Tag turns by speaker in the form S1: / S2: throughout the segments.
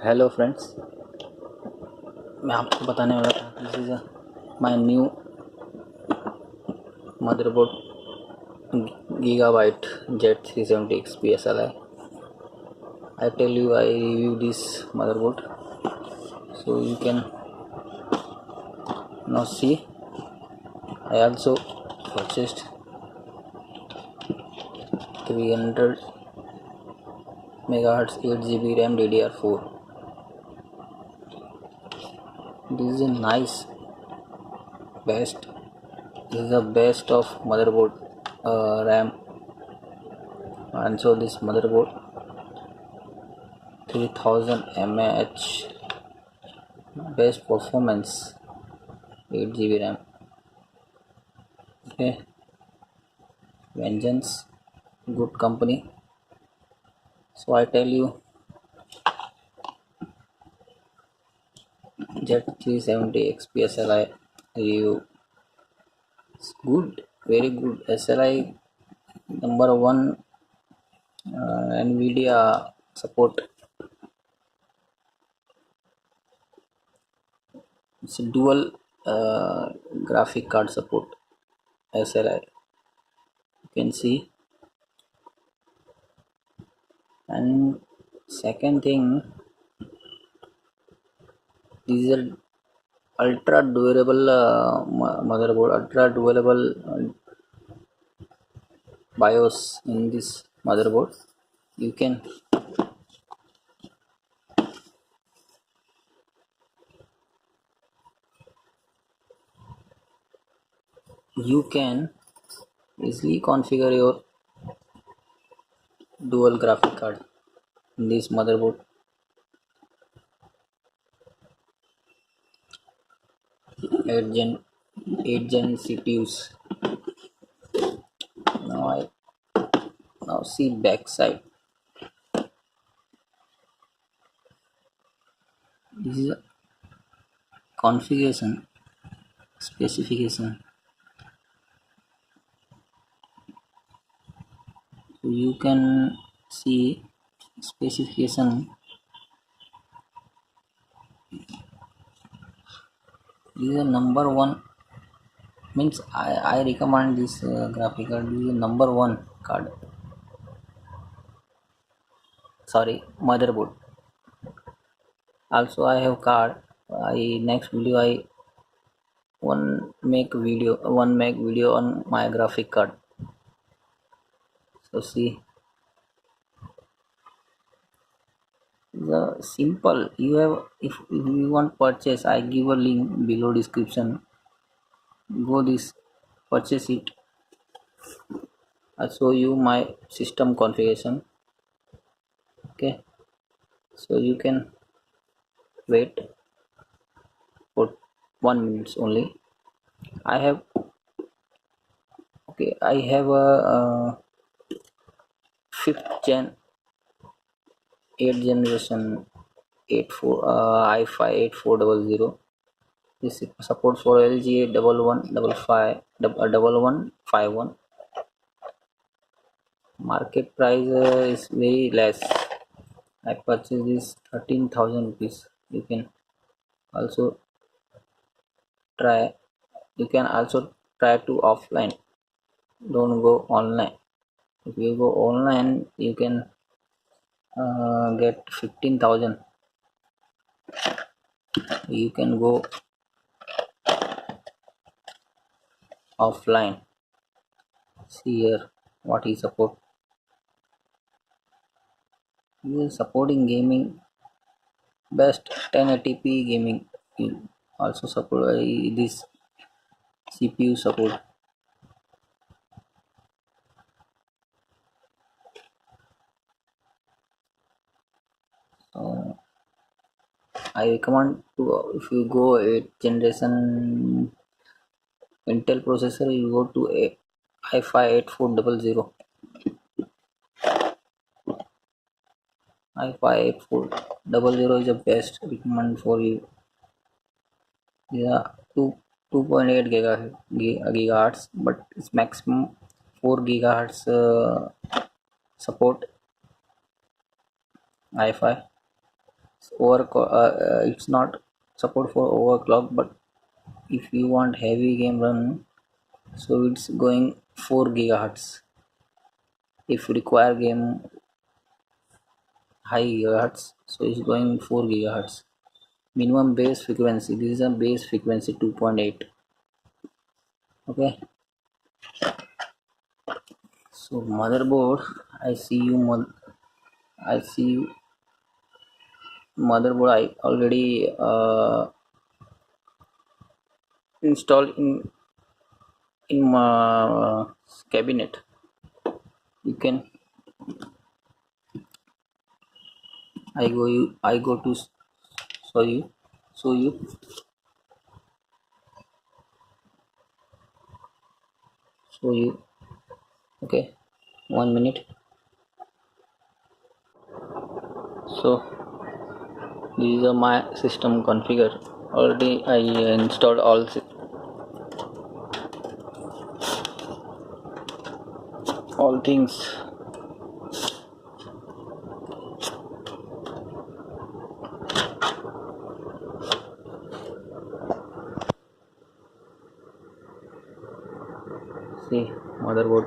S1: Hello friends, मैं आपको बताने वाला था this is my new motherboard Gigabyte Z370XP SLI. I tell you, I review this motherboard, so you can now see. I also purchased 300 megahertz 8 GB RAM DDR4. This is a nice best. This is the best of motherboard RAM, and so this motherboard 3000 mAh best performance 8 GB RAM. Okay, Vengeance, good company. So I tell you, Z370XP SLI review. It's good, very good. SLI number one. NVIDIA support. It's a dual graphic card support. SLI, you can see. And second thing, these are ultra durable motherboard, ultra durable BIOS in this motherboard. You can easily configure your dual graphic card in this motherboard. 8 gen CPUs. Now see back side. This is a configuration specification. So you can see specification. This is a number one. Means I recommend this graphic card. This is number one card. Sorry, motherboard. Also I have card. Next video I make video on my graphic card. So see, the simple. You have, if you want purchase, I give a link below description. Go this, purchase it. I'll show you my system configuration. Okay, so you can wait for 1 minute only. I have a 5th gen 8th generation 84 i5 8400. This supports for LGA 1151. Market price is very less. I purchased this 13,000 rupees. You can also try. To offline. Don't go online. If you go online, you can get 15,000. You can go offline. See here what he support. He is supporting gaming, best 1080p gaming. He also support this CPU support. So I recommend to, if you go 8th generation Intel processor, you go to i5 8400. i5 8400 is the best recommend for you. Yeah, 2.8 gigahertz, but it's maximum 4 gigahertz support i5. It's not support for overclock, but if you want heavy game run, so it's going 4 gigahertz. If require game high gigahertz, so it's going 4 gigahertz. Minimum base frequency, this is a base frequency 2.8. Okay, so motherboard, I see you I see you motherboard. I already installed in my cabinet. You can I go to show you show you show you. Okay, 1 minute. So this is my system configure. Already I installed all things. See, motherboard.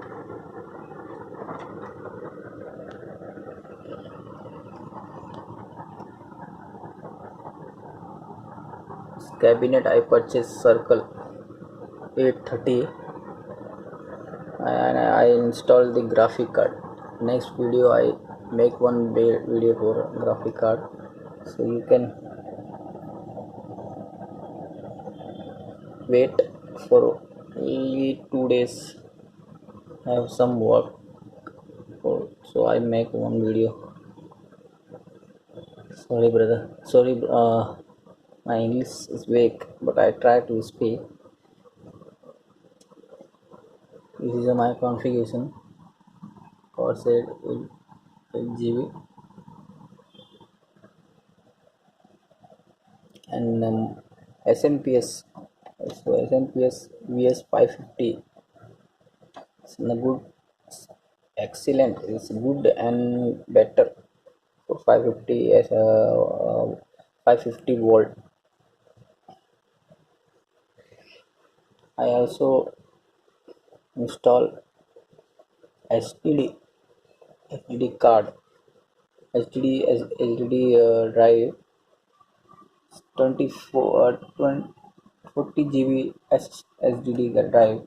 S1: Cabinet I purchased Circle 830, and I installed the graphic card. Next video I make one video for graphic card, so you can wait for only 2 days. I have some work for, so I make one video. Sorry brother, sorry, my English is weak, but I try to speak. This is my configuration. CORSAIR VengeAncE and SMPS. So SMPS VS550. It's good, excellent. It's good and better for 550 as 550 volt. I also install SSD card, SSD drive, 40 GB SSD drive.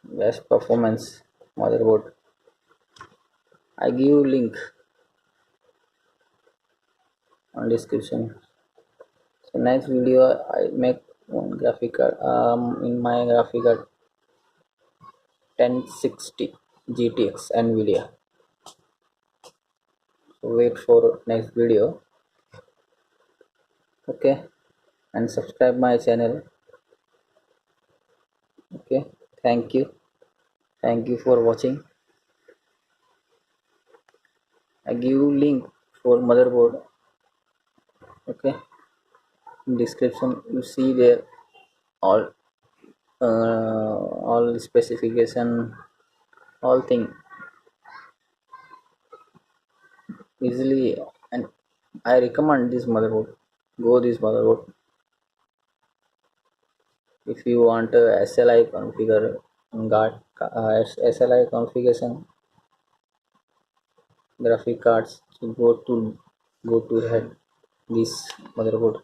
S1: Best performance motherboard. I give link on description. So next video I make one graphic card. In my graphic card 1060 GTX NVIDIA. So wait for next video. Okay, and subscribe my channel. Okay, thank you for watching. I give link for motherboard. Okay, in description you see there all specification, all thing easily, and I recommend this motherboard. Go this motherboard. If you want SLI configure, SLI configuration graphic cards, so go to head this motherboard.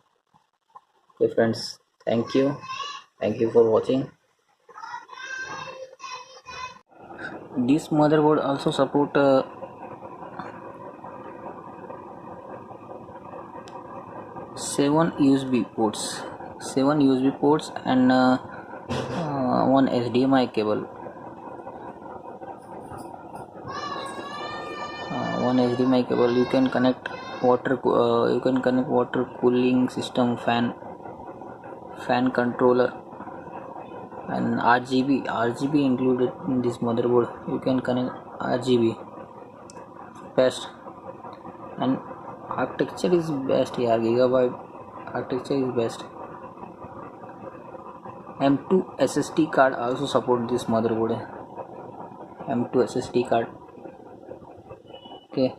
S1: Okay friends, thank you for watching. This motherboard also support 7 USB ports and one HDMI cable. One HDMI cable. You can connect water cooling system, fan controller, and RGB included in this motherboard. You can connect RGB. Best, and architecture is best here. Gigabyte architecture is best. M2 SSD card also support this motherboard. M2 SSD card. Okay,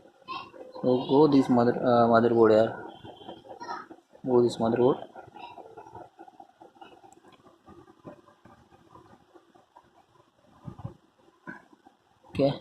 S1: so go this motherboard here. Go this motherboard. Okay,